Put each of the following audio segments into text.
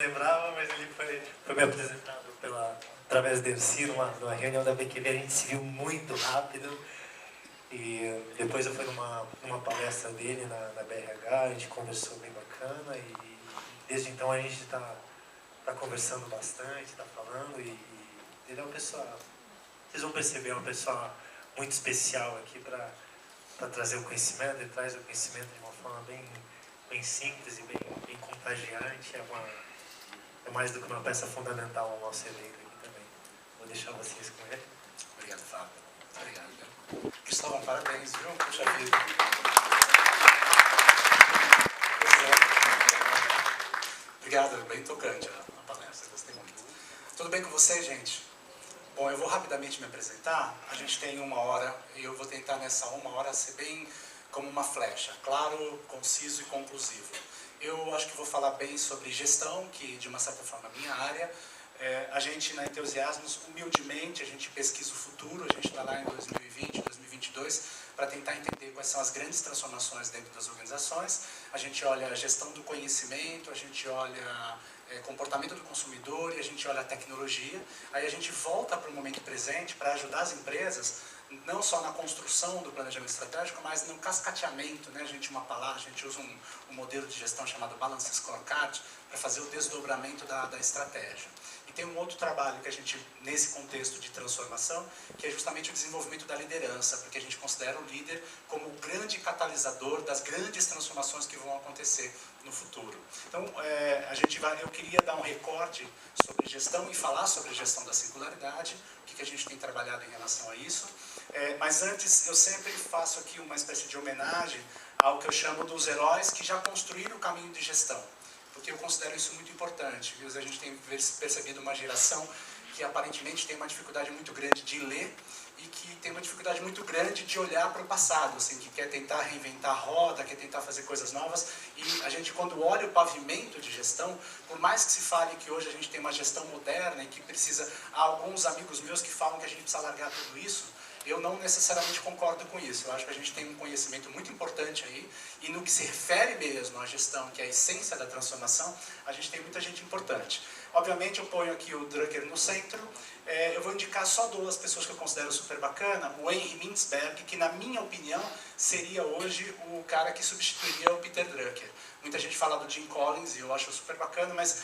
Lembrava, mas ele foi me apresentado através do Erci numa reunião da BQB. A gente se viu muito rápido e depois eu fui numa palestra dele na BRH, a gente conversou bem bacana e desde então a gente está conversando bastante, está falando e ele é uma pessoa, vocês vão perceber, é uma pessoa muito especial aqui para trazer o conhecimento. Ele traz o conhecimento de uma forma bem simples e bem contagiante. É mais do que uma peça fundamental ao nosso evento aqui também. Vou deixar vocês com ele. Obrigado, Fábio. Obrigado, viu? Cristóvão, parabéns, viu? Puxa vida. Pois é. Obrigado, bem tocante a palestra, gostei muito. Tudo bem com vocês, gente? Bom, eu vou rapidamente me apresentar. A gente tem 1 hora e eu vou tentar nessa 1 hora ser bem como uma flecha, claro, conciso e conclusivo. Eu acho que vou falar bem sobre gestão, que de uma certa forma é a minha área. A gente, na Entusiasmos, humildemente, a gente pesquisa o futuro, a gente está lá em 2020, 2022, para tentar entender quais são as grandes transformações dentro das organizações. A gente olha a gestão do conhecimento, a gente olha comportamento do consumidor e a gente olha a tecnologia. Aí a gente volta para o momento presente para ajudar as empresas, não só na construção do planejamento estratégico, mas no cascateamento, né? A gente usa um modelo de gestão chamado Balance Scorecard para fazer o desdobramento da estratégia. E tem um outro trabalho que a gente, nesse contexto de transformação, que é justamente o desenvolvimento da liderança, porque a gente considera o líder como o grande catalisador das grandes transformações que vão acontecer no futuro. Então, eu queria dar um recorte sobre gestão e falar sobre a gestão da singularidade, o que a gente tem trabalhado em relação a isso. Mas antes, eu sempre faço aqui uma espécie de homenagem ao que eu chamo dos heróis que já construíram o caminho de gestão, porque eu considero isso muito importante. A gente tem percebido uma geração que aparentemente tem uma dificuldade muito grande de ler e que tem uma dificuldade muito grande de olhar para o passado, assim, que quer tentar reinventar a roda, quer tentar fazer coisas novas. E a gente, quando olha o pavimento de gestão, por mais que se fale que hoje a gente tem uma gestão moderna e que precisa... Há alguns amigos meus que falam que a gente precisa largar tudo isso. Eu não necessariamente concordo com isso. Eu acho que a gente tem um conhecimento muito importante aí, e no que se refere mesmo à gestão, que é a essência da transformação, a gente tem muita gente importante. Obviamente eu ponho aqui o Drucker no centro. Eu vou indicar só 2 pessoas que eu considero super bacana. O Henry Mintzberg, que na minha opinião seria hoje o cara que substituiria o Peter Drucker. Muita gente fala do Jim Collins e eu acho super bacana, mas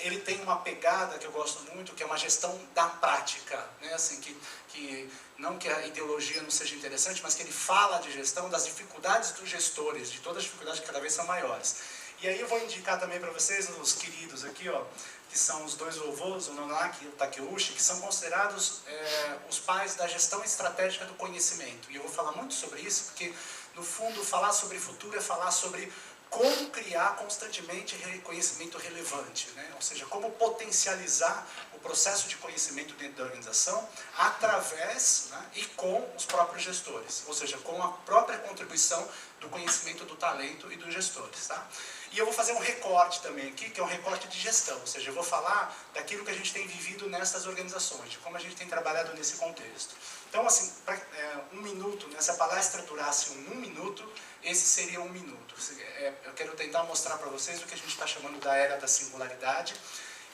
ele tem uma pegada que eu gosto muito, que é uma gestão da prática, né? Assim, que não que a ideologia não seja interessante, mas que ele fala de gestão, das dificuldades dos gestores, de todas as dificuldades que cada vez são maiores. E aí eu vou indicar também para vocês os queridos aqui, ó, que são os 2 vovôs, o Nonaki e o Takeuchi, que são considerados os pais da gestão estratégica do conhecimento. E eu vou falar muito sobre isso, porque, no fundo, falar sobre futuro é falar sobre como criar constantemente conhecimento relevante, né? Ou seja, como potencializar o processo de conhecimento dentro da organização através, né, e com os próprios gestores, ou seja, com a própria contribuição do conhecimento do talento e dos gestores. Tá? E eu vou fazer um recorte também aqui, que é um recorte de gestão, ou seja, eu vou falar daquilo que a gente tem vivido nessas organizações, de como a gente tem trabalhado nesse contexto. Então, assim, 1 minuto, né, se a palestra durasse 1 minuto, esse seria 1 minuto. Eu quero tentar mostrar para vocês o que a gente está chamando da era da singularidade.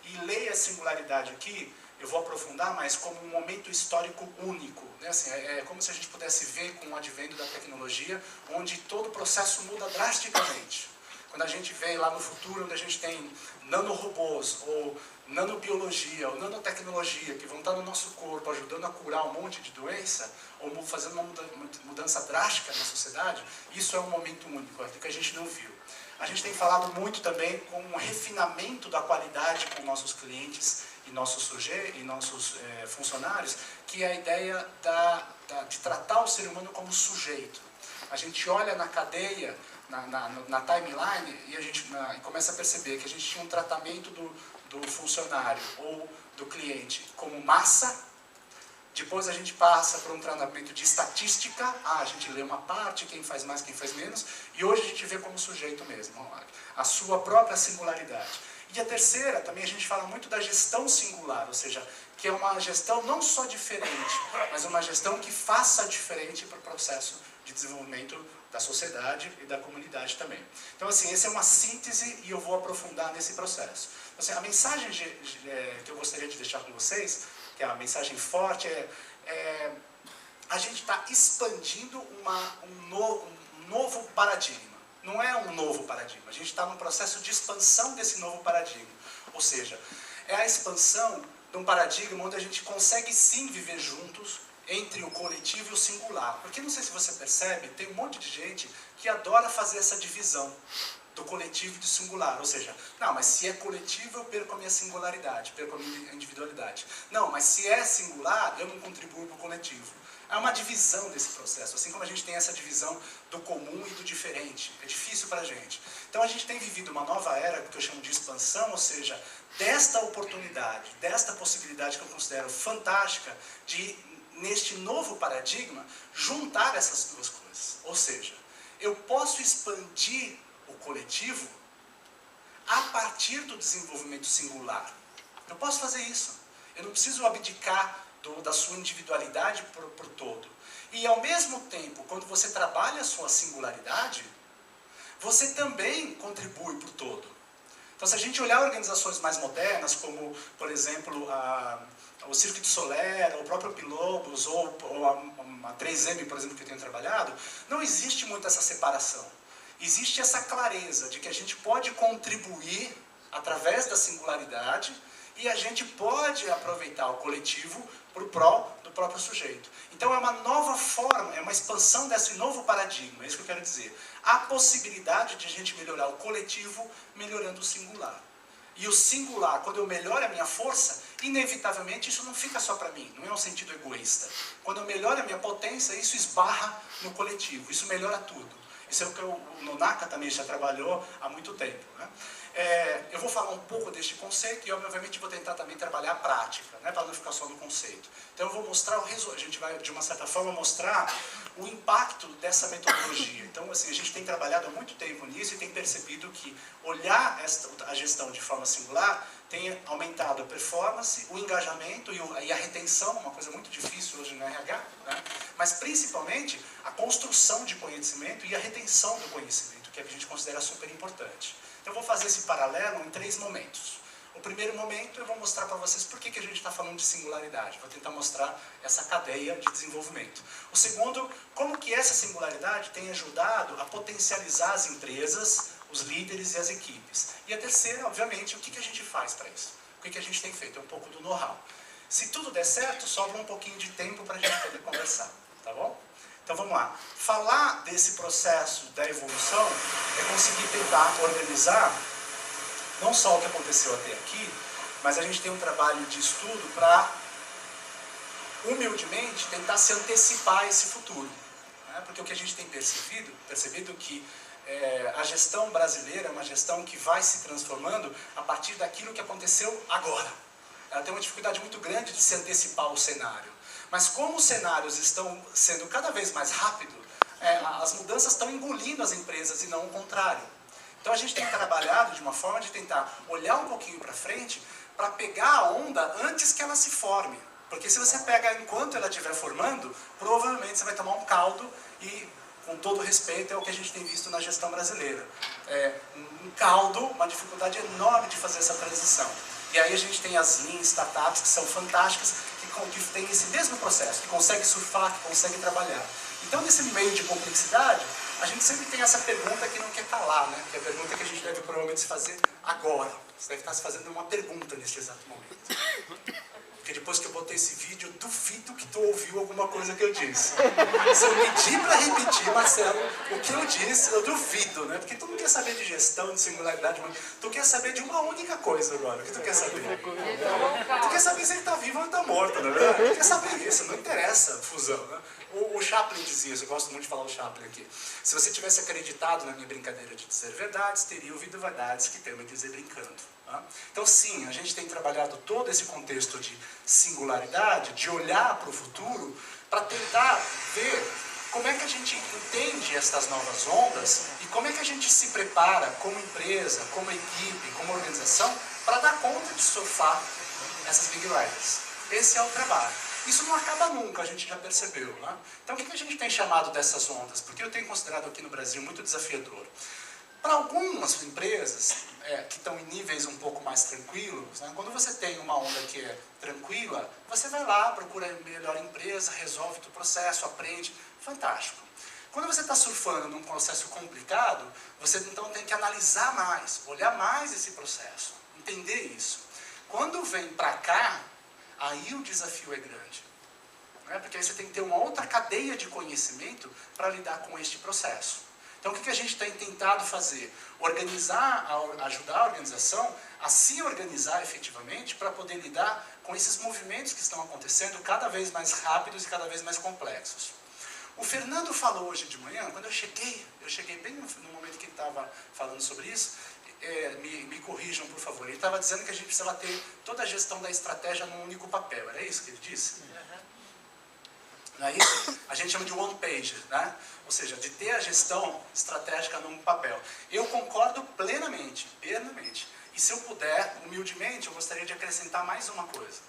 E leia a singularidade aqui, eu vou aprofundar mais, como um momento histórico único. Né? Assim, é como se a gente pudesse ver com o advento da tecnologia, onde todo o processo muda drasticamente. Quando a gente vê lá no futuro, onde a gente tem nanorobôs, ou nanobiologia, ou nanotecnologia, que vão estar no nosso corpo, ajudando a curar um monte de doença, ou fazendo uma mudança drástica na sociedade, isso é um momento único, é o que a gente não viu. A gente tem falado muito também com um refinamento da qualidade com nossos clientes e nossos funcionários, que é a ideia de tratar o ser humano como sujeito. A gente olha na cadeia, na timeline, e a gente começa a perceber que a gente tinha um tratamento do funcionário ou do cliente como massa. Depois a gente passa por um tratamento de estatística, a gente lê uma parte, quem faz mais, quem faz menos, e hoje a gente vê como sujeito mesmo, a sua própria singularidade. E a terceira, também a gente fala muito da gestão singular, ou seja, que é uma gestão não só diferente, mas uma gestão que faça diferente para o processo de desenvolvimento da sociedade e da comunidade também. Então, assim, essa é uma síntese e eu vou aprofundar nesse processo. Então, assim, a mensagem que eu gostaria de deixar com vocês, que é uma mensagem forte, a gente está expandindo um novo paradigma. Não é um novo paradigma, a gente está num processo de expansão desse novo paradigma. Ou seja, é a expansão de um paradigma onde a gente consegue sim viver juntos entre o coletivo e o singular. Porque não sei se você percebe, tem um monte de gente que adora fazer essa divisão do coletivo e do singular. Ou seja, não, mas se é coletivo eu perco a minha singularidade, perco a minha individualidade. Não, mas se é singular eu não contribuo para o coletivo. Há uma divisão desse processo, assim como a gente tem essa divisão do comum e do diferente. É difícil para a gente. Então a gente tem vivido uma nova era, que eu chamo de expansão, ou seja, desta oportunidade, desta possibilidade que eu considero fantástica, de, neste novo paradigma, juntar essas duas coisas. Ou seja, eu posso expandir o coletivo a partir do desenvolvimento singular. Eu posso fazer isso. Eu não preciso abdicar da sua individualidade por todo. E ao mesmo tempo, quando você trabalha a sua singularidade, você também contribui para o todo. Então, se a gente olhar organizações mais modernas, como, por exemplo, o Cirque du Soleil, ou o próprio Pilobos, ou a 3M, por exemplo, que eu tenho trabalhado, não existe muito essa separação. Existe essa clareza de que a gente pode contribuir através da singularidade e a gente pode aproveitar o coletivo para o prol do próprio sujeito. Então é uma nova forma, é uma expansão desse novo paradigma, é isso que eu quero dizer. Há possibilidade de a gente melhorar o coletivo melhorando o singular. E o singular, quando eu melhoro a minha força, inevitavelmente isso não fica só para mim, não é um sentido egoísta. Quando eu melhoro a minha potência, isso esbarra no coletivo, isso melhora tudo. Isso é o que o Nonaka também já trabalhou há muito tempo, né? Eu vou falar um pouco deste conceito e, obviamente, vou tentar também trabalhar a prática, né, para não ficar só no conceito. Então, eu vou mostrar a gente vai, de uma certa forma, mostrar o impacto dessa metodologia. Então, assim, a gente tem trabalhado há muito tempo nisso e tem percebido que olhar a gestão de forma singular tem aumentado a performance, o engajamento e a retenção, uma coisa muito difícil hoje no RH, né? Mas, principalmente, a construção de conhecimento e a retenção do conhecimento, que a gente considera super importante. Então, eu vou fazer esse paralelo em 3 momentos. O primeiro momento, eu vou mostrar para vocês por que a gente está falando de singularidade. Vou tentar mostrar essa cadeia de desenvolvimento. O segundo, como que essa singularidade tem ajudado a potencializar as empresas, os líderes e as equipes. E a terceira, obviamente, o que a gente faz para isso? O que a gente tem feito? É um pouco do know-how. Se tudo der certo, sobra um pouquinho de tempo para a gente poder conversar. Tá bom? Então vamos lá. Falar desse processo da evolução é conseguir tentar organizar não só o que aconteceu até aqui, mas a gente tem um trabalho de estudo para, humildemente, tentar se antecipar a esse futuro. Né? Porque o que a gente tem percebido que a gestão brasileira é uma gestão que vai se transformando a partir daquilo que aconteceu agora. Ela tem uma dificuldade muito grande de se antecipar o cenário. Mas como os cenários estão sendo cada vez mais rápidos, as mudanças estão engolindo as empresas e não o contrário. Então a gente tem trabalhado de uma forma de tentar olhar um pouquinho para frente para pegar a onda antes que ela se forme. Porque se você pega enquanto ela estiver formando, provavelmente você vai tomar um caldo e, com todo respeito, é o que a gente tem visto na gestão brasileira. Um caldo, uma dificuldade enorme de fazer essa transição. E aí a gente tem as Lean startups que são fantásticas, que têm esse mesmo processo, que conseguem surfar, que conseguem trabalhar. Então, nesse meio de complexidade, a gente sempre tem essa pergunta que não quer calar, né? Que é a pergunta que a gente deve provavelmente se fazer agora. Você deve estar se fazendo uma pergunta neste exato momento. Porque depois que eu botei esse vídeo, eu duvido que tu ouviu alguma coisa que eu disse. Se eu pedir para repetir, Marcelo, o que eu disse, eu duvido, né? Porque tu não quer saber de gestão, de singularidade, tu quer saber de uma única coisa agora. O que tu quer saber? Tu quer saber se ele está vivo ou está morto, não é verdade? Tu quer saber isso, não interessa a fusão, né? O Chaplin dizia isso, eu gosto muito de falar o Chaplin aqui. Se você tivesse acreditado na minha brincadeira de dizer verdades, teria ouvido verdades que temo dizer brincando. Tá? Então sim, a gente tem trabalhado todo esse contexto de singularidade, de olhar para o futuro, para tentar ver como é que a gente entende estas novas ondas e como é que a gente se prepara como empresa, como equipe, como organização, para dar conta de surfar essas big riders. Esse é o trabalho. Isso não acaba nunca, a gente já percebeu. Né? Então, o que a gente tem chamado dessas ondas? Porque eu tenho considerado aqui no Brasil muito desafiador. Para algumas empresas que estão em níveis um pouco mais tranquilos, né, quando você tem uma onda que é tranquila, você vai lá, procura a melhor empresa, resolve o processo, aprende, fantástico. Quando você está surfando num processo complicado, você então tem que analisar mais, olhar mais esse processo, entender isso. Quando vem para cá, aí o desafio é grande. Né? Porque aí você tem que ter uma outra cadeia de conhecimento para lidar com este processo. Então, o que a gente tem tentado fazer? Ajudar a organização a se organizar efetivamente para poder lidar com esses movimentos que estão acontecendo cada vez mais rápidos e cada vez mais complexos. O Fernando falou hoje de manhã, quando eu cheguei bem no momento que ele estava falando sobre isso, me corrijam, por favor. Ele estava dizendo que a gente precisava ter toda a gestão da estratégia num único papel. Era isso que ele disse? Não é isso? A gente chama de one page, né? Ou seja, de ter a gestão estratégica num papel. Eu concordo plenamente. E se eu puder, humildemente, eu gostaria de acrescentar mais uma coisa.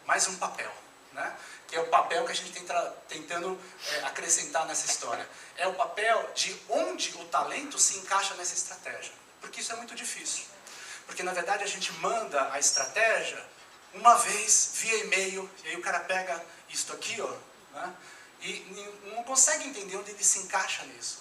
Mais um papel, né? Que é o papel que a gente está tentando acrescentar nessa história. É o papel de onde o talento se encaixa nessa estratégia. Porque isso é muito difícil. Porque, na verdade, a gente manda a estratégia uma vez, via e-mail, e aí o cara pega isso aqui, ó, né? E não consegue entender onde ele se encaixa nisso.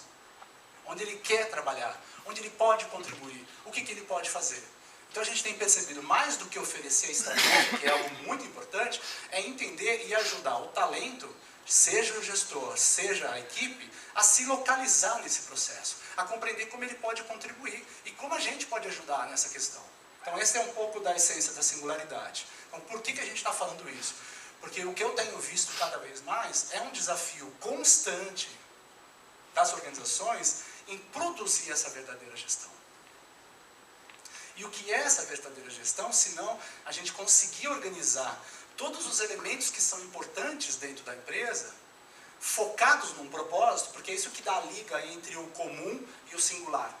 Onde ele quer trabalhar, onde ele pode contribuir, o que ele pode fazer. Então a gente tem percebido, mais do que oferecer a estratégia, que é algo muito importante, é entender e ajudar o talento, seja o gestor, seja a equipe, a se localizar nesse processo, a compreender como ele pode contribuir e como a gente pode ajudar nessa questão. Então esse é um pouco da essência da singularidade. Então por que a gente está falando isso? Porque o que eu tenho visto cada vez mais é um desafio constante das organizações em produzir essa verdadeira gestão. E o que é essa verdadeira gestão, se não a gente conseguir organizar todos os elementos que são importantes dentro da empresa, focados num propósito, porque é isso que dá a liga entre o comum e o singular.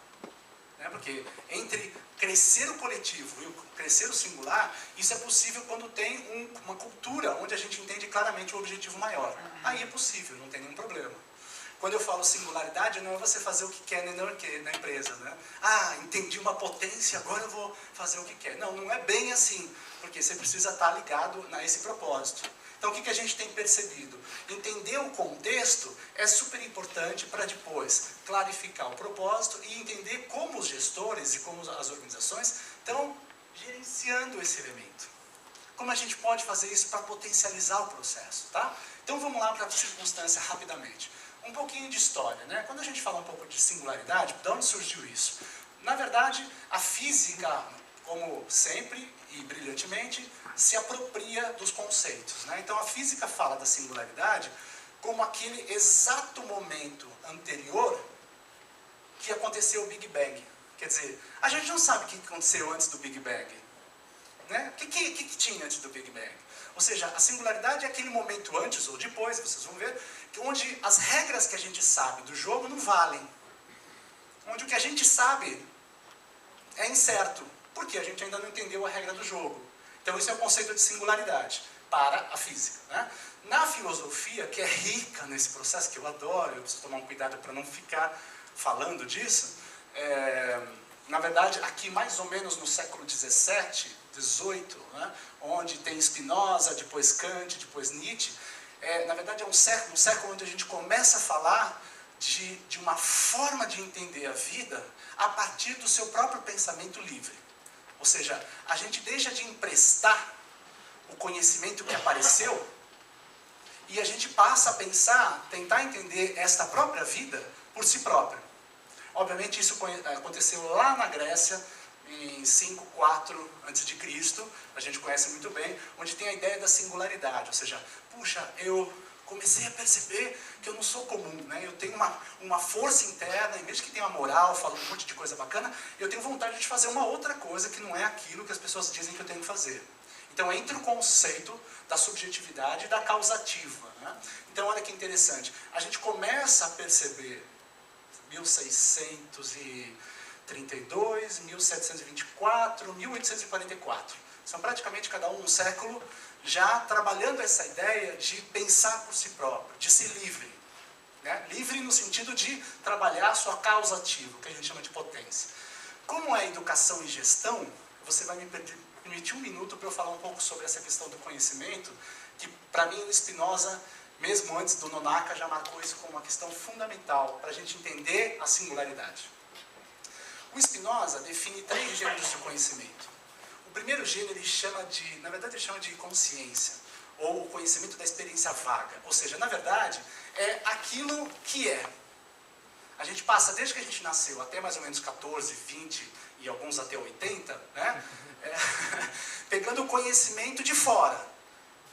Né? Porque entre crescer o coletivo e crescer o singular, isso é possível quando tem uma cultura onde a gente entende claramente o objetivo maior. Aí é possível, não tem nenhum problema. Quando eu falo singularidade, não é você fazer o que quer nem não quer na empresa, né? Ah, entendi uma potência, agora eu vou fazer o que quer. Não, não é bem assim, porque você precisa estar ligado a esse propósito. Então, o que a gente tem percebido? Entender o contexto é super importante para depois clarificar o propósito e entender como os gestores e como as organizações estão gerenciando esse elemento. Como a gente pode fazer isso para potencializar o processo, tá? Então, vamos lá para a circunstância rapidamente. Um pouquinho de história, né? Quando a gente fala um pouco de singularidade, de onde surgiu isso? Na verdade, a física, como sempre e brilhantemente, se apropria dos conceitos, né? Então a física fala da singularidade como aquele exato momento anterior que aconteceu o Big Bang. Quer dizer, a gente não sabe o que aconteceu antes do Big Bang, né? O que tinha antes do Big Bang? Ou seja, a singularidade é aquele momento antes ou depois, vocês vão ver, onde as regras que a gente sabe do jogo não valem. Onde o que a gente sabe é incerto, porque a gente ainda não entendeu a regra do jogo. Então isso é o conceito de singularidade para a física. Né? Na filosofia, que é rica nesse processo, que eu adoro, eu preciso tomar um cuidado para não ficar falando disso, na verdade, aqui mais ou menos no século XVII, XVIII, né, onde tem Spinoza, depois Kant, depois Nietzsche, na verdade é um século onde a gente começa a falar de uma forma de entender a vida a partir do seu próprio pensamento livre. Ou seja, a gente deixa de emprestar o conhecimento que apareceu e a gente passa a pensar, tentar entender esta própria vida por si próprio. Obviamente isso aconteceu lá na Grécia, em 504 a.C., a gente conhece muito bem, onde tem a ideia da singularidade, ou seja, puxa, eu comecei a perceber que eu não sou comum, né? Eu tenho uma força interna, em vez de que tenha uma moral, falo um monte de coisa bacana, eu tenho vontade de fazer uma outra coisa que não é aquilo que as pessoas dizem que eu tenho que fazer. Então entra o conceito da subjetividade e da causativa, né? Então olha que interessante, a gente começa a perceber, 1600 e 1732, 1724, 1844. São praticamente cada um século já trabalhando essa ideia de pensar por si próprio, de ser livre. Né? Livre no sentido de trabalhar a sua causa ativa, que a gente chama de potência. Como é educação e gestão, você vai me permitir um minuto para eu falar um pouco sobre essa questão do conhecimento, que para mim o Spinoza, mesmo antes do Nonaka, já marcou isso como uma questão fundamental para a gente entender a singularidade. O Spinoza define 3 gêneros de conhecimento. O primeiro gênero ele chama de, na verdade ele chama de consciência, ou o conhecimento da experiência vaga. Ou seja, na verdade, é aquilo que é. A gente passa, desde que a gente nasceu, até mais ou menos 14, 20 e alguns até 80, né? Pegando o conhecimento de fora.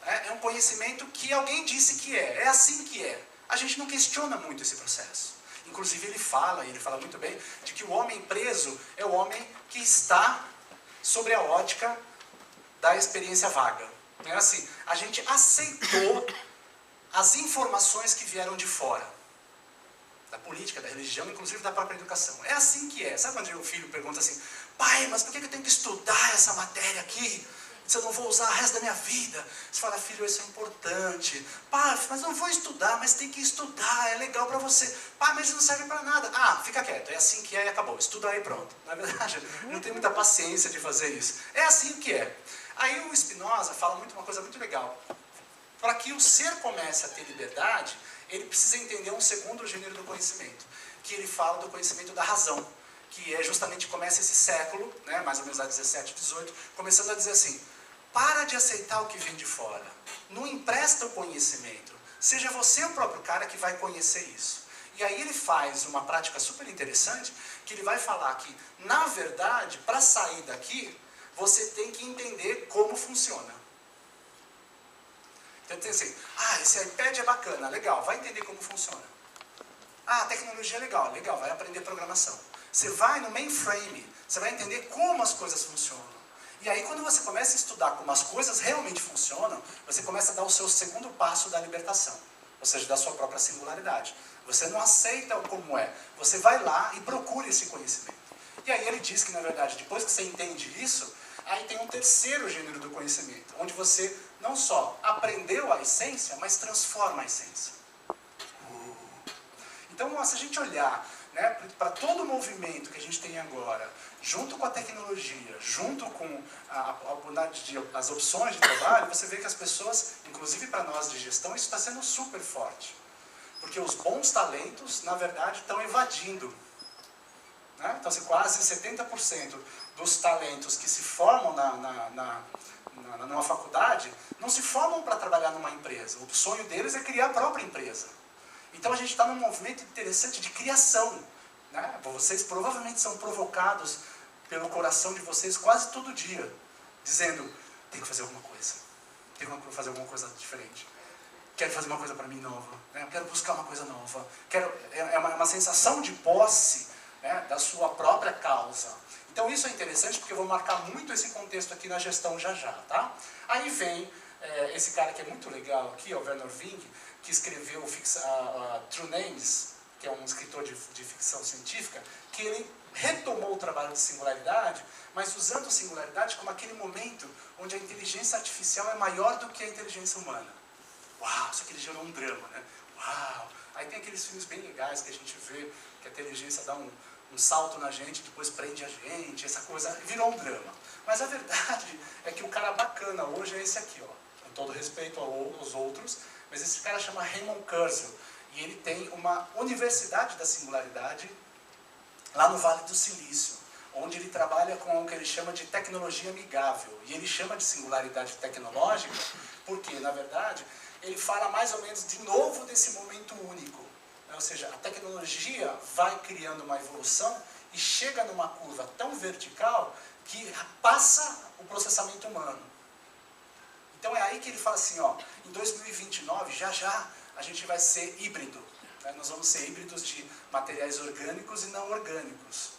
É um conhecimento que alguém disse que é assim que é. A gente não questiona muito esse processo. Inclusive ele fala muito bem, de que o homem preso é o homem que está sobre a ótica da experiência vaga. É assim, a gente aceitou as informações que vieram de fora. Da política, da religião, inclusive da própria educação. É assim que é. Sabe quando o filho pergunta assim, pai, mas por que eu tenho que estudar essa matéria aqui? Se eu não vou usar o resto da minha vida. Você fala, filho, isso é importante. Pai, mas eu não vou estudar, mas tem que estudar, é legal para você. Pai, mas isso não serve para nada. Ah, fica quieto, é assim que é e acabou. Estuda aí, pronto. Na verdade, não tem muita paciência de fazer isso. É assim que é. Aí o Spinoza fala uma coisa muito legal. Para que o ser comece a ter liberdade, ele precisa entender um segundo gênero do conhecimento, que ele fala do conhecimento da razão, que é justamente começa esse século, né, mais ou menos lá 17, 18, começando a dizer assim, para de aceitar o que vem de fora, não empresta o conhecimento, seja você o próprio cara que vai conhecer isso. E aí ele faz uma prática super interessante, que ele vai falar que, na verdade, para sair daqui, você tem que entender como funciona. Então tem assim, esse iPad é bacana, legal, vai entender como funciona. A tecnologia é legal, legal, vai aprender programação. Você vai no mainframe, você vai entender como as coisas funcionam. E aí quando você começa a estudar como as coisas realmente funcionam, você começa a dar o seu segundo passo da libertação, ou seja, da sua própria singularidade. Você não aceita como é, você vai lá e procura esse conhecimento. E aí ele diz que, na verdade, depois que você entende isso, aí tem um terceiro gênero do conhecimento, onde você não só aprendeu a essência, mas transforma a essência. Então, se a gente olhar, né, para todo o movimento que a gente tem agora, junto com a tecnologia, junto com as opções de trabalho, você vê que as pessoas, inclusive para nós de gestão, isso está sendo super forte. Porque os bons talentos, na verdade, estão evadindo. Né? Então, assim, quase 70% dos talentos que se formam numa faculdade, não se formam para trabalhar numa empresa. O sonho deles é criar a própria empresa. Então a gente está num movimento interessante de criação. Né? Vocês provavelmente são provocados pelo coração de vocês quase todo dia, dizendo, tem que fazer alguma coisa, tem que fazer alguma coisa diferente. Quero fazer uma coisa para mim nova, né? Quero buscar uma coisa nova. É uma sensação de posse, né, da sua própria causa. Então isso é interessante porque eu vou marcar muito esse contexto aqui na gestão já, tá? Aí vem esse cara que é muito legal aqui, o Werner Wing, que escreveu True Names, que é um escritor de ficção científica, que ele retomou o trabalho de singularidade, mas usando singularidade como aquele momento onde a inteligência artificial é maior do que a inteligência humana. Uau, só que ele gerou um drama, né? Uau! Aí tem aqueles filmes bem legais que a gente vê que a inteligência dá um salto na gente, depois prende a gente, essa coisa, virou um drama. Mas a verdade é que o cara bacana hoje é esse aqui, ó. Com todo respeito aos outros, mas esse cara chama Raymond Kurzweil, e ele tem uma universidade da singularidade lá no Vale do Silício, onde ele trabalha com o que ele chama de tecnologia amigável. E ele chama de singularidade tecnológica porque, na verdade, ele fala mais ou menos de novo desse momento único. Ou seja, a tecnologia vai criando uma evolução e chega numa curva tão vertical que passa o processamento humano. Então é aí que ele fala assim, ó, em 2029, já, a gente vai ser híbrido. Né? Nós vamos ser híbridos de materiais orgânicos e não orgânicos.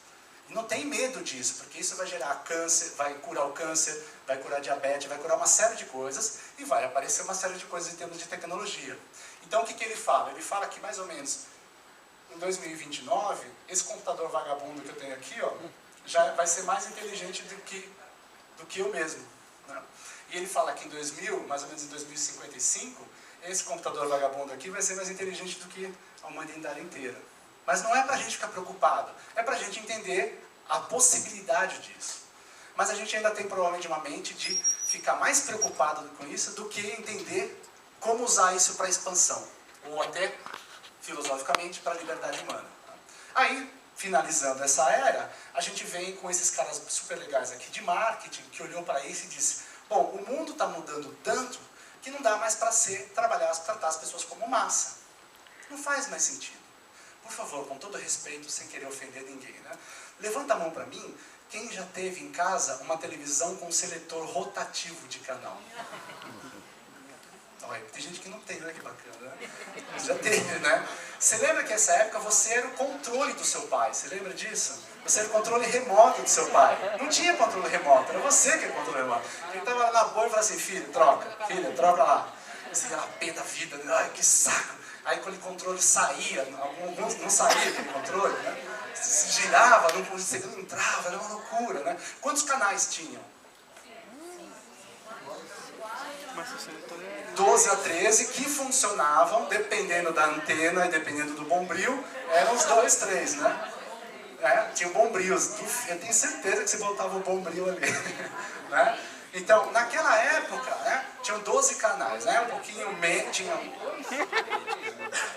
E não tem medo disso, porque isso vai gerar câncer, vai curar o câncer, vai curar diabetes, vai curar uma série de coisas e vai aparecer uma série de coisas em termos de tecnologia. Então o que ele fala? Ele fala que mais ou menos em 2029, esse computador vagabundo que eu tenho aqui, ó, já vai ser mais inteligente do que eu mesmo. Né? E ele fala que em 2000, mais ou menos em 2055, esse computador vagabundo aqui vai ser mais inteligente do que a humanidade inteira. Mas não é para a gente ficar preocupado, é para a gente entender a possibilidade disso. Mas a gente ainda tem provavelmente uma mente de ficar mais preocupado com isso do que entender como usar isso para expansão, ou até, filosoficamente, para a liberdade humana. Aí, finalizando essa era, a gente vem com esses caras super legais aqui de marketing, que olhou para isso e disse, bom, o mundo está mudando tanto que não dá mais para tratar as pessoas como massa. Não faz mais sentido. Por favor, com todo respeito, sem querer ofender ninguém, né? Levanta a mão para mim, quem já teve em casa uma televisão com seletor rotativo de canal? Olha, tem gente que não tem, né? Que bacana, né? Já teve, né? Você lembra que nessa época você era o controle do seu pai? Você lembra disso? Você era o controle remoto do seu pai. Não tinha controle remoto, era você que era o controle remoto. Ele estava lá na boa e falava assim, filha, troca lá. Você ia lá, pé da vida, né? Ai, que saco. Aí quando o controle saía, alguns não saía aquele controle, né? Se girava, não entrava, era uma loucura, né? Quantos canais tinham? 12 a 13 que funcionavam, dependendo da antena e dependendo do bombril, eram os 2, 3, né? Tinha bombrios, eu tenho certeza que você botava o bombril ali, né? Então, naquela época, né, tinham 12 canais, né? Um pouquinho menos, tinha...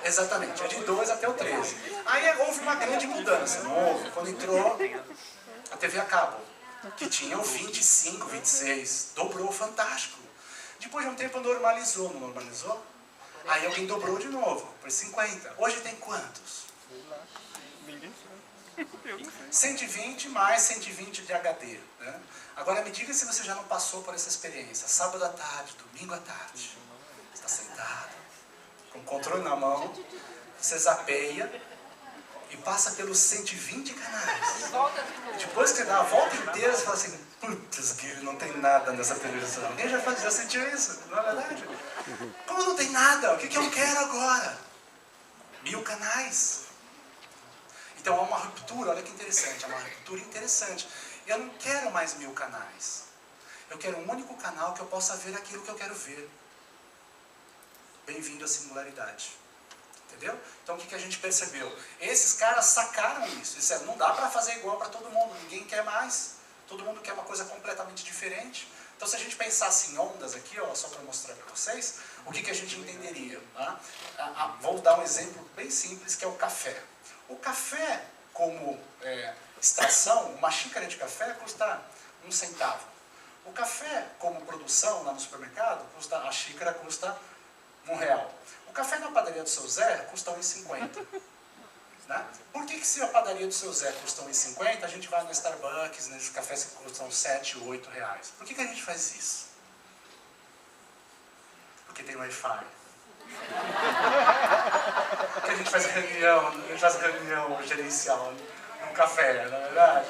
Exatamente, é de 2 até o 13. Aí houve uma grande mudança, não houve? Quando entrou a TV a cabo, que tinha o 25, 26, dobrou, fantástico. Depois de um tempo normalizou, não normalizou? Aí alguém dobrou de novo, por 50. Hoje tem quantos? 120 mais 120 de HD. Né? Agora me diga se você já não passou por essa experiência. Sábado à tarde, domingo à tarde. Você está sentado, com o controle na mão, você zapeia e passa pelos 120 canais. E depois que você dá a volta inteira, você fala assim, putz, que não tem nada nessa televisão. Alguém já sentiu isso, não é verdade? Como não tem nada? O que eu quero agora? 1000 canais. Então há uma ruptura, olha que interessante, há uma ruptura interessante. Eu não quero mais 1000 canais. Eu quero um único canal que eu possa ver aquilo que eu quero ver. Bem-vindo à singularidade. Entendeu? Então o que a gente percebeu? Esses caras sacaram isso. Disseram, não dá para fazer igual para todo mundo, ninguém quer mais. Todo mundo quer uma coisa completamente diferente. Então se a gente pensasse em ondas aqui, ó, só para mostrar para vocês, o que a gente entenderia? Tá? Vou dar um exemplo bem simples, que é o café. O café, como extração, uma xícara de café custa 1 centavo. O café, como produção lá no supermercado, a xícara custa R$1. O café na padaria do seu Zé custa R$1,50. Né? Por que se a padaria do seu Zé custa R$1,50, a gente vai no Starbucks, nesses cafés que custam R$7, R$8? Por que a gente faz isso? Porque tem Wi-Fi. Porque a gente faz reunião gerencial num café, na verdade?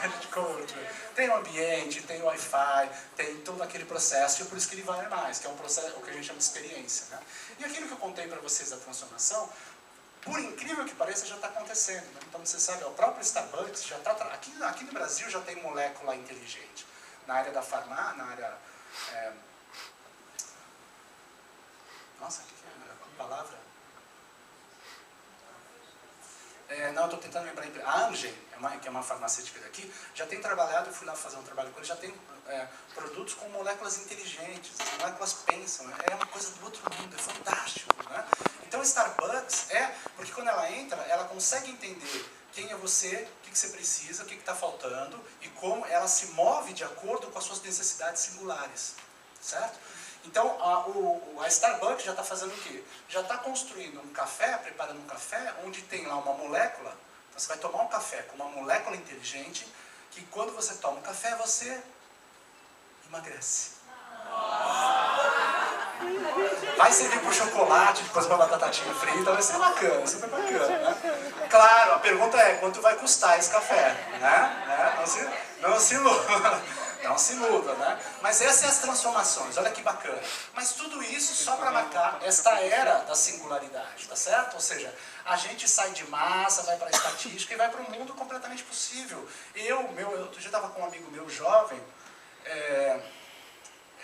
A gente curte. Tem o ambiente, tem o Wi-Fi, tem todo aquele processo, e por isso que ele vale mais, que é um processo, o que a gente chama de experiência. Né? E aquilo que eu contei para vocês da transformação, por incrível que pareça, já está acontecendo. Né? Então, você sabe, o próprio Starbucks já está... Aqui no Brasil já tem molécula inteligente. Na área da farmácia, na área... Nossa, o que é a palavra? Não, eu estou tentando lembrar. A Amgen, que é uma farmacêutica daqui, já tem trabalhado, eu fui lá fazer um trabalho com ele, já tem produtos com moléculas inteligentes, as moléculas pensam, é uma coisa do outro mundo, é fantástico. Né? Então a Starbucks porque quando ela entra, ela consegue entender quem é você, o que você precisa, o que está faltando, e como ela se move de acordo com as suas necessidades singulares. Certo? Então, a Starbucks já está fazendo o quê? Já está construindo um café, preparando um café, onde tem lá uma molécula. Então, você vai tomar um café com uma molécula inteligente, que quando você toma um café, você emagrece. Vai servir para o chocolate, depois para a batatinha frita, vai ser bacana, super bacana. Né? Claro, a pergunta é, quanto vai custar esse café? Né? Não se iluda. Não se muda, né? Mas essas são as transformações, olha que bacana. Mas tudo isso só para marcar esta era da singularidade, tá certo? Ou seja, a gente sai de massa, vai para a estatística e vai para um mundo completamente possível. Outro dia estava com um amigo meu jovem,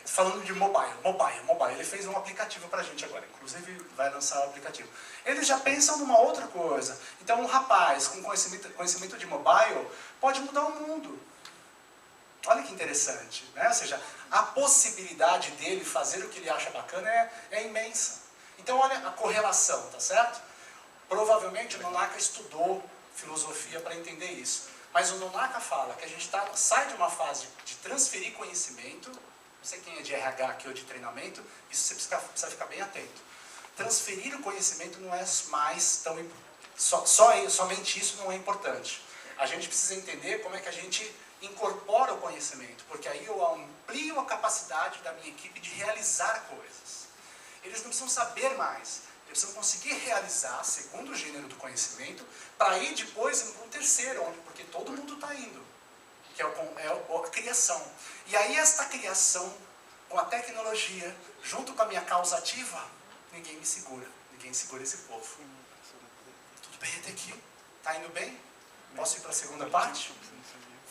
falando de mobile. Ele fez um aplicativo pra gente agora, inclusive vai lançar o aplicativo. Eles já pensam numa outra coisa. Então um rapaz com conhecimento de mobile pode mudar o mundo. Olha que interessante, né? Ou seja, a possibilidade dele fazer o que ele acha bacana é imensa. Então olha a correlação, tá certo? Provavelmente o Nonaka estudou filosofia para entender isso. Mas o Nonaka fala que a gente sai de uma fase de transferir conhecimento. Não sei quem é de RH aqui ou de treinamento, isso você precisa ficar bem atento. Transferir o conhecimento não é mais tão... somente isso não é importante. A gente precisa entender como é que a gente incorpora o conhecimento, porque aí eu amplio a capacidade da minha equipe de realizar coisas. Eles não precisam saber mais, eles precisam conseguir realizar, segundo o gênero do conhecimento, para ir depois para um terceiro, porque todo mundo está indo, que é a criação. E aí esta criação, com a tecnologia, junto com a minha causa ativa, ninguém me segura, ninguém segura esse povo. Tudo bem até aqui? Está indo bem? Posso ir para a segunda parte?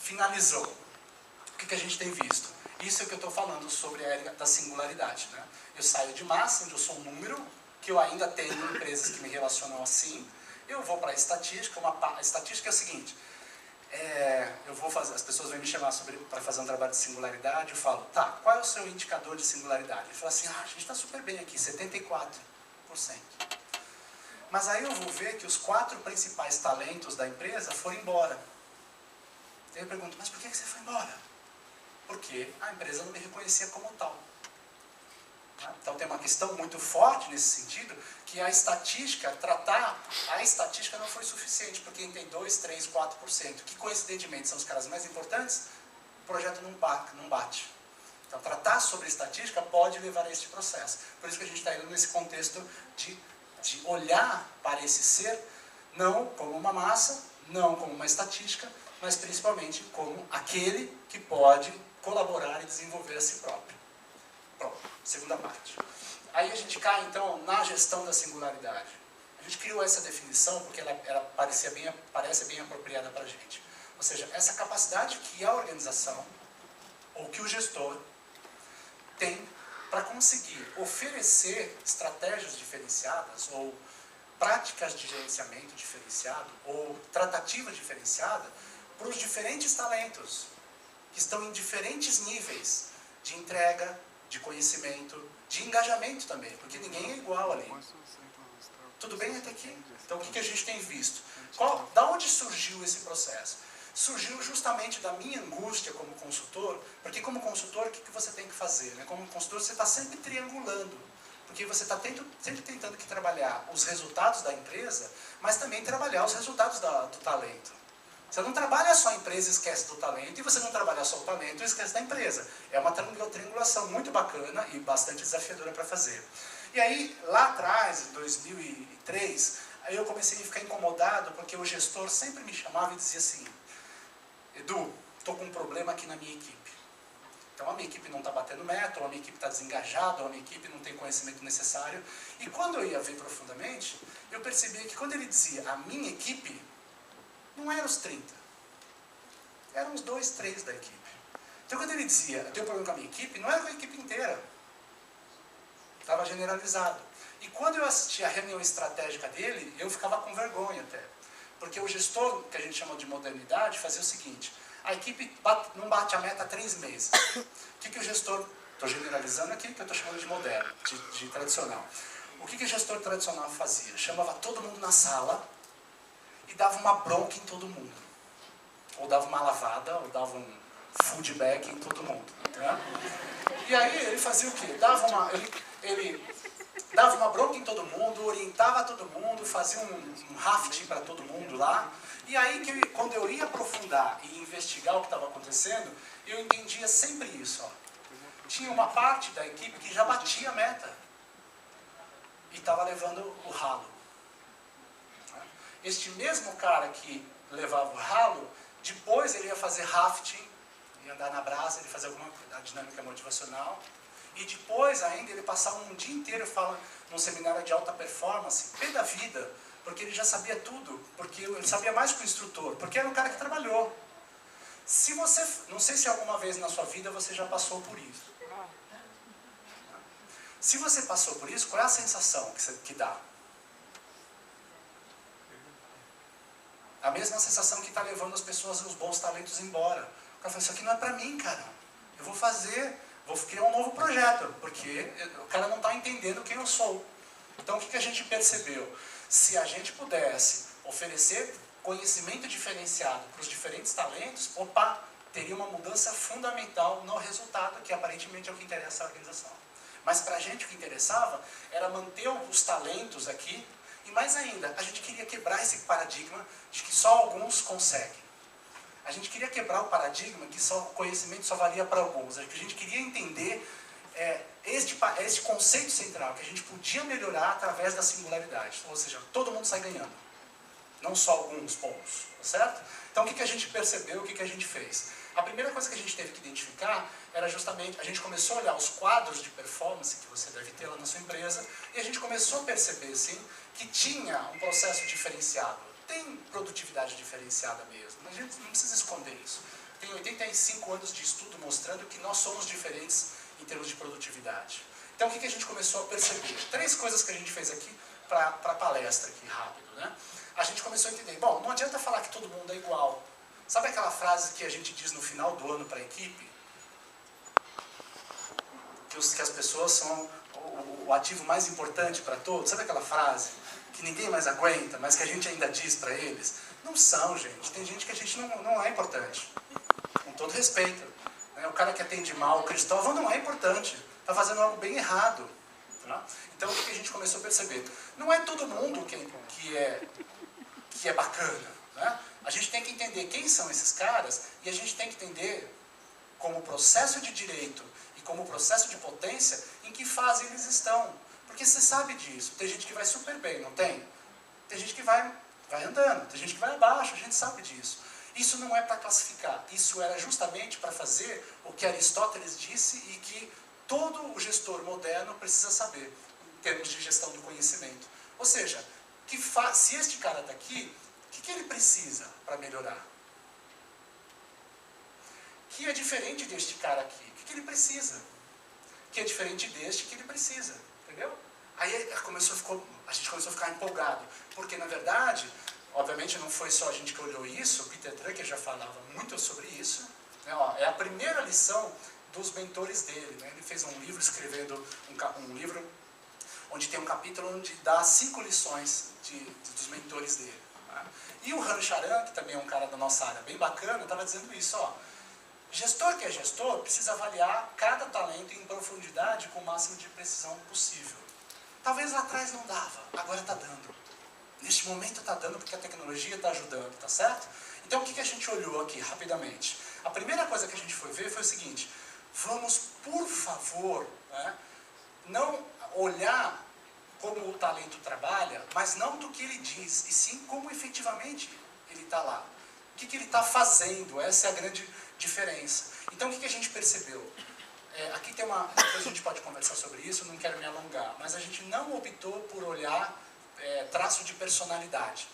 Finalizou. O que a gente tem visto? Isso é o que eu estou falando sobre a era da singularidade, né? Eu saio de massa, onde eu sou um número, que eu ainda tenho empresas que me relacionam assim. Eu vou para a estatística. A estatística é o seguinte: as pessoas vêm me chamar para fazer um trabalho de singularidade. Eu falo, tá, qual é o seu indicador de singularidade? Ele fala assim, a gente está super bem aqui, 74%. Mas aí eu vou ver que os 4 principais talentos da empresa foram embora. Aí eu pergunto, mas por que você foi embora? Porque a empresa não me reconhecia como tal. Então tem uma questão muito forte nesse sentido, que a estatística não foi suficiente, porque quem tem 2, 3, 4%, que coincidentemente são os caras mais importantes, o projeto não bate. Então tratar sobre estatística pode levar a este processo. Por isso que a gente está indo nesse contexto de olhar para esse ser, não como uma massa, não como uma estatística, mas principalmente como aquele que pode colaborar e desenvolver a si próprio. Pronto, segunda parte. Aí a gente cai, então, na gestão da singularidade. A gente criou essa definição porque ela parece bem apropriada para a gente. Ou seja, essa capacidade que a organização, ou que o gestor, tem para conseguir oferecer estratégias diferenciadas, ou práticas de gerenciamento diferenciado, ou tratativa diferenciada, para os diferentes talentos, que estão em diferentes níveis de entrega, de conhecimento, de engajamento também, porque ninguém é igual ali. Tudo bem até aqui? Então o que a gente tem visto? Da onde surgiu esse processo? Surgiu justamente da minha angústia como consultor, porque como consultor o que você tem que fazer? Né? Como consultor você está sempre triangulando, porque você está sempre tentando trabalhar os resultados da empresa, mas também trabalhar os resultados do talento. Você não trabalha só a empresa e esquece do talento, e você não trabalha só o talento e esquece da empresa. É uma triangulação muito bacana e bastante desafiadora para fazer. E aí, lá atrás, em 2003, aí eu comecei a ficar incomodado, porque o gestor sempre me chamava e dizia assim, Edu, estou com um problema aqui na minha equipe. Então a minha equipe não está batendo meta, ou a minha equipe está desengajada, ou a minha equipe não tem conhecimento necessário. E quando eu ia ver profundamente, eu percebia que quando ele dizia a minha equipe, não eram os 30. Eram os 2, 3 da equipe. Então quando ele dizia, eu tenho problema com a minha equipe, não era com a equipe inteira. Estava generalizado. E quando eu assistia a reunião estratégica dele, eu ficava com vergonha até. Porque o gestor, que a gente chama de modernidade, fazia o seguinte, a equipe não bate a meta há 3 meses. O que o gestor, estou generalizando aqui, que eu estou chamando de moderno, de tradicional. O que o gestor tradicional fazia? Chamava todo mundo na sala e dava uma bronca em todo mundo. Ou dava uma lavada, ou dava um feedback em todo mundo. Tá? E aí ele fazia o quê? Ele dava uma bronca em todo mundo, orientava todo mundo, fazia um raft para todo mundo lá. E aí, quando eu ia aprofundar e investigar o que estava acontecendo, eu entendia sempre isso. Ó. Tinha uma parte da equipe que já batia a meta e estava levando o ralo. Este mesmo cara que levava o ralo, depois ele ia fazer rafting, ele andar na brasa, ele fazer alguma dinâmica motivacional, e depois ainda ele passar um dia inteiro num seminário de alta performance, pé da vida, porque ele já sabia tudo, porque ele sabia mais que o instrutor, porque era um cara que trabalhou. Se você, não sei se alguma vez na sua vida você já passou por isso. Se você passou por isso, qual é a sensação que dá? A mesma sensação que está levando as pessoas, os bons talentos embora. O cara fala, isso aqui não é para mim, cara. Eu vou criar um novo projeto, porque o cara não está entendendo quem eu sou. Então o que a gente percebeu? Se a gente pudesse oferecer conhecimento diferenciado para os diferentes talentos, opa, teria uma mudança fundamental no resultado, que aparentemente é o que interessa à organização. Mas para a gente o que interessava era manter os talentos aqui, e mais ainda, a gente queria quebrar esse paradigma de que só alguns conseguem. A gente queria quebrar o paradigma que o conhecimento só valia para alguns. A gente queria entender este conceito central, que a gente podia melhorar através da singularidade. Ou seja, todo mundo sai ganhando. Não só alguns pontos, tá certo? Então o que a gente percebeu, o que a gente fez? A primeira coisa que a gente teve que identificar era justamente, a gente começou a olhar os quadros de performance que você deve ter lá na sua empresa, e a gente começou a perceber, sim, que tinha um processo diferenciado. Tem produtividade diferenciada mesmo, a gente não precisa esconder isso. Tem 85 anos de estudo mostrando que nós somos diferentes em termos de produtividade. Então o que a gente começou a perceber? 3 coisas que a gente fez aqui para a palestra, aqui rápido, né? A gente começou a entender, bom, não adianta falar que todo mundo é igual. Sabe aquela frase que a gente diz no final do ano para a equipe? Que as pessoas são o ativo mais importante para todos? Sabe aquela frase que ninguém mais aguenta, mas que a gente ainda diz para eles? Não são, gente. Tem gente que a gente não é importante. Com todo respeito. Né? O cara que atende mal, o Cristóvão, não é importante. Está fazendo algo bem errado. Tá? Então, o que a gente começou a perceber? Não é todo mundo que é bacana. Né? A gente tem que entender quem são esses caras e a gente tem que entender como processo de direito e como processo de potência em que fase eles estão. Porque você sabe disso. Tem gente que vai super bem, não tem? Tem gente que vai andando, tem gente que vai abaixo, a gente sabe disso. Isso não é para classificar, isso era justamente para fazer o que Aristóteles disse e que todo o gestor moderno precisa saber, em termos de gestão do conhecimento. Ou seja, se este cara está aqui, o que ele precisa para melhorar? Que é diferente deste cara aqui. O que ele precisa? Que é diferente deste que ele precisa. Entendeu? Aí a gente começou a ficar empolgado. Porque, na verdade, obviamente não foi só a gente que olhou isso, o Peter Drucker já falava muito sobre isso. Né? É a primeira lição dos mentores dele. Né? Ele fez um livro escrevendo um livro onde tem um capítulo onde dá 5 lições dos mentores dele. Né? E o Han Charan, que também é um cara da nossa área bem bacana, estava dizendo isso, ó. Gestor que é gestor precisa avaliar cada talento em profundidade com o máximo de precisão possível. Talvez lá atrás não dava, agora está dando. Neste momento está dando porque a tecnologia está ajudando, tá certo? Então o que a gente olhou aqui rapidamente? A primeira coisa que a gente foi ver foi o seguinte: vamos, por favor, né, não olhar como o talento trabalha, mas não do que ele diz, e sim como efetivamente ele está lá. O que ele está fazendo, essa é a grande diferença. Então o que a gente percebeu? Aqui tem depois a gente pode conversar sobre isso, não quero me alongar, mas a gente não optou por olhar traço de personalidade,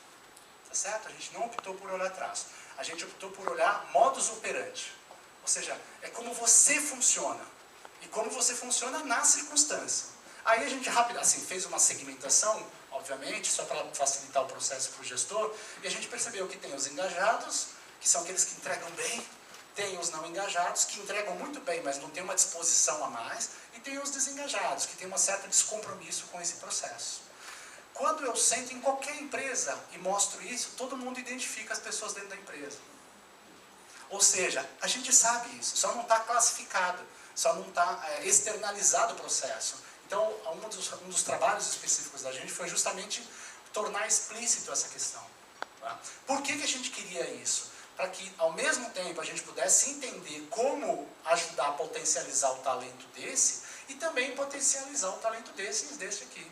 tá certo? A gente não optou por olhar traço, a gente optou por olhar modus operandi, ou seja, é como você funciona, e como você funciona na circunstância. Aí a gente fez uma segmentação, obviamente, só para facilitar o processo para o gestor, e a gente percebeu que tem os engajados, que são aqueles que entregam bem, tem os não engajados, que entregam muito bem, mas não tem uma disposição a mais, e tem os desengajados, que tem um certo descompromisso com esse processo. Quando eu sento em qualquer empresa e mostro isso, todo mundo identifica as pessoas dentro da empresa. Ou seja, a gente sabe isso, só não está classificado, só não está externalizado o processo. Então, um dos trabalhos específicos da gente foi justamente tornar explícito essa questão. Tá? Por que a gente queria isso? Para que, ao mesmo tempo, a gente pudesse entender como ajudar a potencializar o talento desse e também potencializar o talento desse aqui.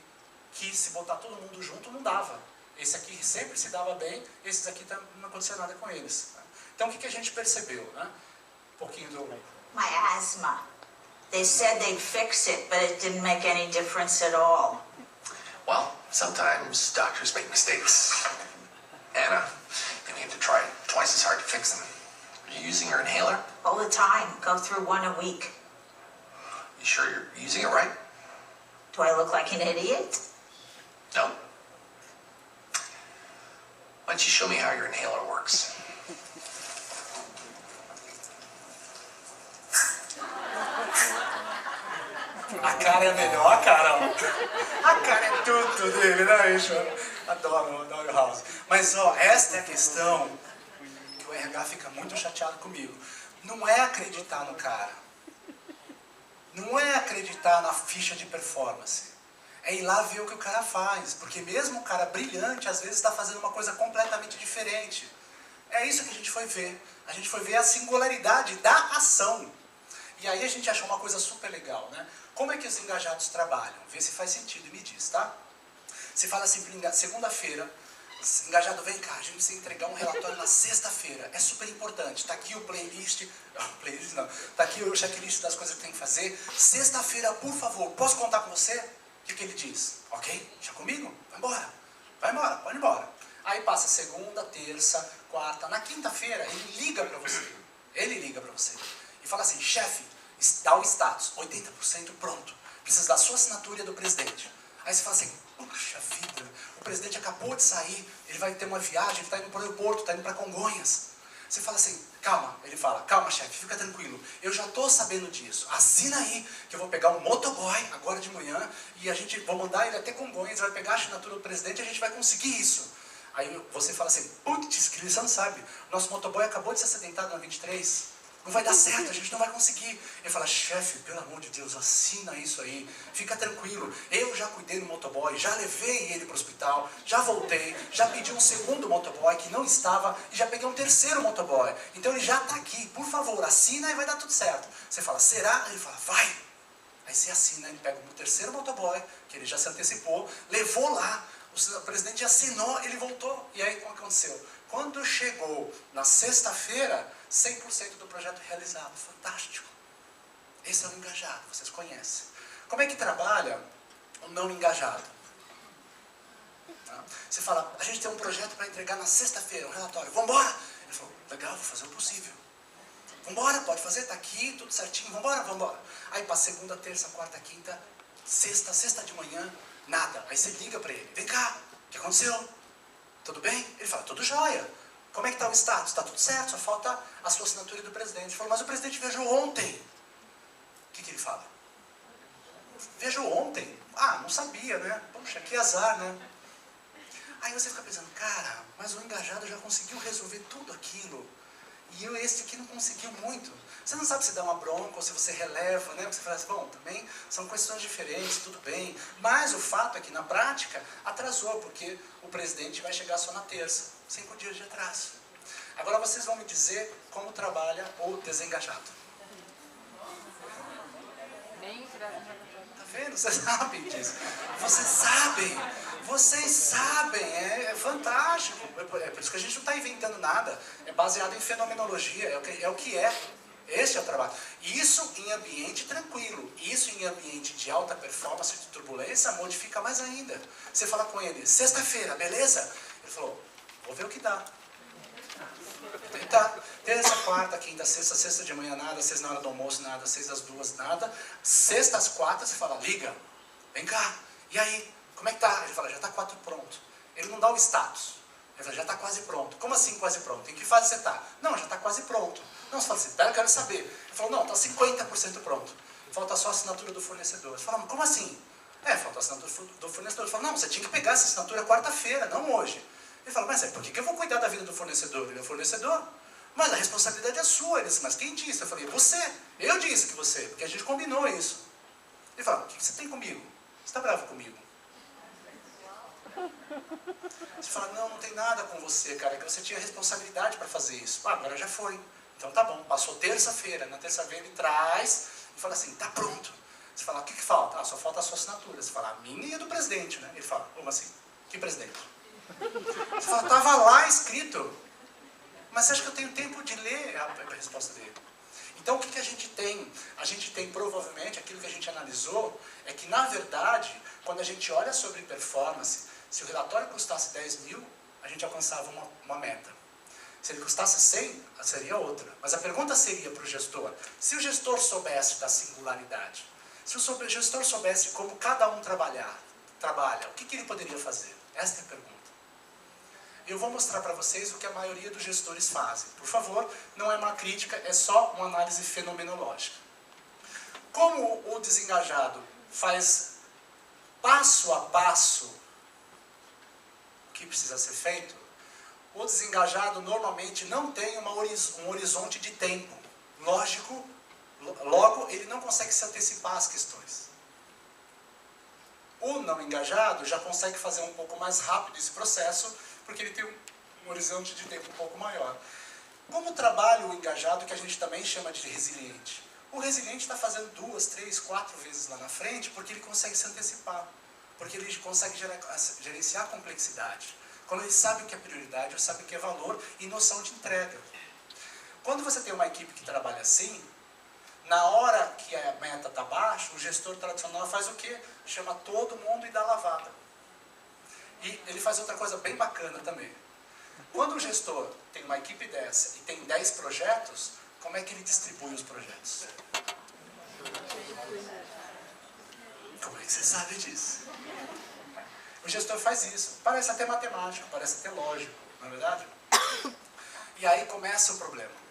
Que se botar todo mundo junto não dava. Esse aqui sempre se dava bem, esses aqui não acontecia nada com eles. Então o que a gente percebeu? Né? Um pouquinho do... My asthma. They said they'd fix it, but it didn't make any difference at all. Well, sometimes doctors make mistakes. Anna, you need to try twice as hard to fix them. Are you using your inhaler? All the time. Go through one a week. You sure you're using it right? Do I look like an idiot? No. Why don't you show me how your inhaler works? A cara é a melhor, cara. A cara é tudo dele, né, bicho? Adoro o House. Mas, ó, esta é a questão que o RH fica muito chateado comigo. Não é acreditar no cara. Não é acreditar na ficha de performance. É ir lá ver o que o cara faz. Porque mesmo o cara brilhante, às vezes está fazendo uma coisa completamente diferente. É isso que a gente foi ver. A gente foi ver a singularidade da ação. E aí a gente achou uma coisa super legal, né? Como é que os engajados trabalham? Vê se faz sentido e me diz, tá? Você fala assim, segunda-feira, engajado, vem cá, a gente precisa entregar um relatório na sexta-feira. É super importante. Tá aqui o playlist, tá aqui o checklist das coisas que tem que fazer. Sexta-feira, por favor, posso contar com você? O que ele diz? Ok, já comigo? Vai embora, pode ir embora. Aí passa segunda, terça, quarta, na quinta-feira ele liga pra você. E fala assim, chefe, dá o status, 80% pronto. Precisa da sua assinatura e do presidente. Aí você fala assim, puxa vida, o presidente acabou de sair, ele vai ter uma viagem, ele está indo para o aeroporto, está indo para Congonhas. Você fala assim, calma, ele fala, calma chefe, fica tranquilo, eu já estou sabendo disso, assina aí que eu vou pegar um motoboy agora de manhã e vou mandar ele até Congonhas, vai pegar a assinatura do presidente e a gente vai conseguir isso. Aí você fala assim, putz, que você não sabe, nosso motoboy acabou de ser acidentado na 23, não vai dar certo, a gente não vai conseguir. Ele fala, chefe, pelo amor de Deus, assina isso aí, fica tranquilo. Eu já cuidei do motoboy, já levei ele para o hospital, já voltei, já pedi um segundo motoboy que não estava e já peguei um terceiro motoboy. Então ele já está aqui, por favor, assina e vai dar tudo certo. Você fala, será? Ele fala, vai. Aí você assina, ele pega o terceiro motoboy, que ele já se antecipou, levou lá, o presidente assinou, ele voltou. E aí, como aconteceu? Quando chegou na sexta-feira, 100% do projeto realizado. Fantástico. Esse é o engajado, vocês conhecem. Como é que trabalha o não engajado? Você fala, a gente tem um projeto para entregar na sexta-feira, um relatório. Vamos embora? Ele falou, legal, vou fazer o possível. Vamos embora, pode fazer, está aqui, tudo certinho, vamos embora. Aí para segunda, terça, quarta, quinta, sexta de manhã, nada. Aí você liga para ele, vem cá, o que aconteceu? Tudo bem? Ele fala, tudo jóia. Como é que está o status? Está tudo certo, só falta a sua assinatura do presidente. Ele falou, mas o presidente viajou ontem. O que ele fala? Viajou ontem? Ah, não sabia, né? Poxa, que azar, né? Aí você fica pensando, cara, mas o engajado já conseguiu resolver tudo aquilo. E esse aqui não conseguiu muito. Você não sabe se dá uma bronca ou se você releva, né? Você fala assim, bom, também são questões diferentes, tudo bem. Mas o fato é que na prática atrasou, porque o presidente vai chegar só na terça, 5 dias de atraso. Agora vocês vão me dizer como trabalha o desengajado. Tá vendo? Vocês sabem disso. Vocês sabem, é fantástico. É por isso que a gente não está inventando nada. É baseado em fenomenologia, é o que é. Esse é o trabalho. Isso em ambiente tranquilo. Isso em ambiente de alta performance, de turbulência, modifica mais ainda. Você fala com ele, sexta-feira, beleza? Ele falou, vou ver o que dá. Vou tentar. Terça, quarta, quinta, sexta de manhã nada, sexta na hora do almoço nada, 6 às 2 nada. Sexta às 4 você fala, liga, vem cá, e aí? Como é que tá? Ele fala, já está 4 pronto. Ele não dá o status. Ele fala, já está quase pronto. Como assim quase pronto? Em que fase você está? Não, já está quase pronto. Não, você fala assim, pera, eu quero saber. Ele falou, não, está 50% pronto. Falta só a assinatura do fornecedor. Você fala, mas como assim? Falta a assinatura do fornecedor. Ele fala, não, você tinha que pegar essa assinatura quarta-feira, não hoje. Ele fala, mas por que eu vou cuidar da vida do fornecedor? Ele é o fornecedor. Mas a responsabilidade é sua. Ele disse, mas quem disse? Eu falei, você. Eu disse que você, porque a gente combinou isso. Ele fala, o que você tem comigo? Você está bravo comigo? Você fala, não tem nada com você, cara, que você tinha responsabilidade para fazer isso. Agora já foi. Então tá bom, passou terça-feira. Na terça-feira ele traz e fala assim, tá pronto. Você fala, o que falta? Ah, só falta a sua assinatura. Você fala, a minha e a do presidente, né? Ele fala, como assim? Que presidente? Você fala, tava lá escrito. Mas você acha que eu tenho tempo de ler? A resposta dele. Então, o que a gente tem? A gente tem, provavelmente, aquilo que a gente analisou, é que, na verdade, quando a gente olha sobre performance, se o relatório custasse 10 mil, a gente alcançava uma meta. Se ele custasse 100, seria outra. Mas a pergunta seria para o gestor, se o gestor soubesse da singularidade, se o gestor soubesse como cada um trabalha, o que ele poderia fazer? Esta é a pergunta. Eu vou mostrar para vocês o que a maioria dos gestores fazem. Por favor, não é uma crítica, é só uma análise fenomenológica. Como o desengajado faz passo a passo o que precisa ser feito, o desengajado normalmente não tem um horizonte de tempo. Logo, ele não consegue se antecipar às questões. O não engajado já consegue fazer um pouco mais rápido esse processo, porque ele tem um horizonte de tempo um pouco maior. Como trabalha o engajado, que a gente também chama de resiliente? O resiliente está fazendo 2, 3, 4 vezes lá na frente, porque ele consegue se antecipar, porque ele consegue gerenciar a complexidade. Quando ele sabe o que é prioridade, ele sabe o que é valor e noção de entrega. Quando você tem uma equipe que trabalha assim, na hora que a meta está baixa, o gestor tradicional faz o quê? Chama todo mundo e dá lavada. E ele faz outra coisa bem bacana também. Quando o gestor tem uma equipe dessa e tem 10 projetos, como é que ele distribui os projetos? Como é que você sabe disso? O gestor faz isso. Parece até matemático, parece até lógico, não é verdade? E aí começa o problema.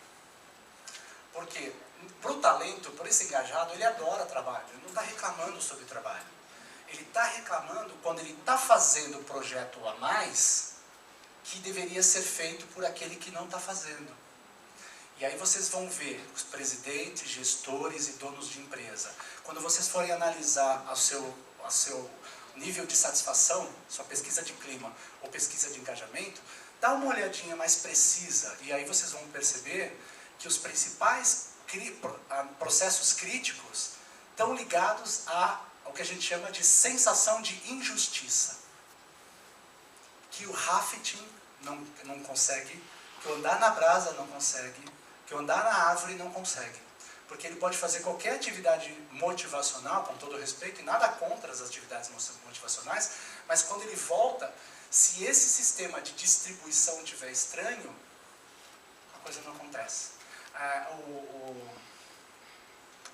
Porque para o talento, por esse engajado, ele adora trabalho. Ele não está reclamando sobre trabalho. Ele está reclamando quando ele está fazendo o projeto a mais que deveria ser feito por aquele que não está fazendo. E aí vocês vão ver os presidentes, gestores e donos de empresa. Quando vocês forem analisar o seu nível de satisfação, sua pesquisa de clima ou pesquisa de engajamento, dá uma olhadinha mais precisa. E aí vocês vão perceber que os principais processos críticos estão ligados ao que a gente chama de sensação de injustiça. Que o rafting não consegue, que o andar na brasa não consegue, que o andar na árvore não consegue. Porque ele pode fazer qualquer atividade motivacional, com todo respeito, e nada contra as atividades motivacionais, mas quando ele volta, se esse sistema de distribuição estiver estranho, a coisa não acontece. O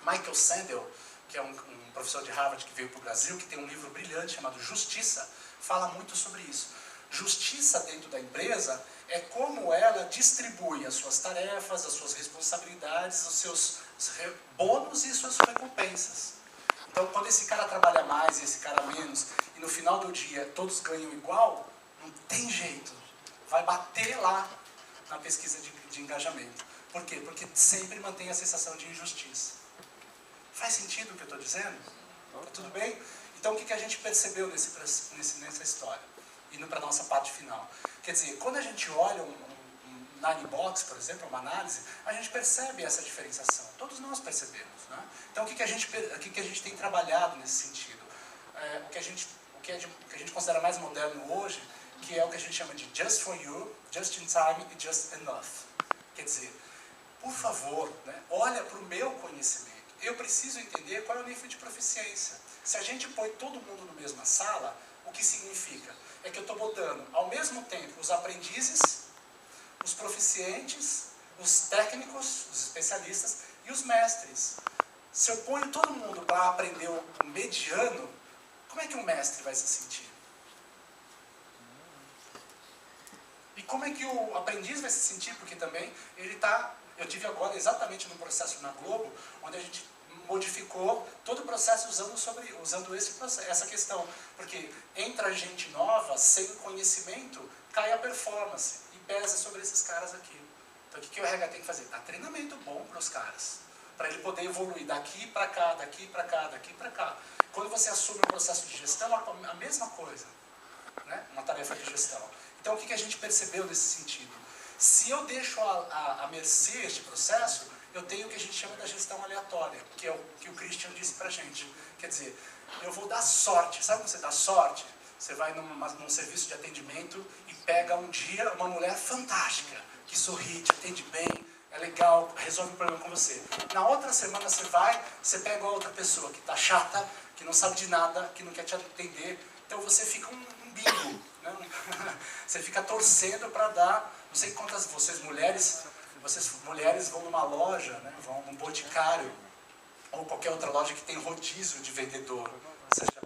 Michael Sandel, que é um professor de Harvard que veio para o Brasil, que tem um livro brilhante chamado Justiça, fala muito sobre isso. Justiça dentro da empresa é como ela distribui as suas tarefas, as suas responsabilidades, os seus bônus e suas recompensas. Então, quando esse cara trabalha mais e esse cara menos, e no final do dia todos ganham igual, não tem jeito. Vai bater lá na pesquisa de engajamento. Por quê? Porque sempre mantém a sensação de injustiça. Faz sentido o que eu estou dizendo? Tá tudo bem? Então, o que a gente percebeu nessa história? Indo para a nossa parte final. Quer dizer, quando a gente olha um Nine Box, por exemplo, uma análise, a gente percebe essa diferenciação. Todos nós percebemos. Né? Então, o que a gente tem trabalhado nesse sentido? O que a gente considera mais moderno hoje, que é o que a gente chama de Just for You, Just in Time e Just Enough. Quer dizer, por favor, né, olha para o meu conhecimento. Eu preciso entender qual é o nível de proficiência. Se a gente põe todo mundo na mesma sala, o que significa? É que eu estou botando, ao mesmo tempo, os aprendizes, os proficientes, os técnicos, os especialistas e os mestres. Se eu ponho todo mundo para aprender o mediano, como é que o mestre vai se sentir? E como é que o aprendiz vai se sentir? Porque também ele está... Eu tive agora exatamente num processo na Globo, onde a gente modificou todo o processo usando essa questão. Porque entra gente nova, sem conhecimento, cai a performance e pesa sobre esses caras aqui. Então o que o RH tem que fazer? Dar treinamento bom para os caras, para ele poder evoluir daqui para cá, daqui para cá, daqui para cá. Quando você assume o processo de gestão, é a mesma coisa, né? Uma tarefa de gestão. Então o que a gente percebeu nesse sentido? Se eu deixo a mercê este processo, eu tenho o que a gente chama da gestão aleatória, que é o que o Christian disse pra gente. Quer dizer, eu vou dar sorte. Sabe quando você dá sorte? Você vai num serviço de atendimento e pega um dia uma mulher fantástica, que sorri, te atende bem, é legal, resolve o problema com você. Na outra semana você vai, você pega a outra pessoa que está chata, que não sabe de nada, que não quer te atender, então você fica um bingo, né? Você fica torcendo para dar, não sei quantas vocês mulheres vão numa loja, né? Vão num boticário, ou qualquer outra loja que tem rodízio de vendedor. Você já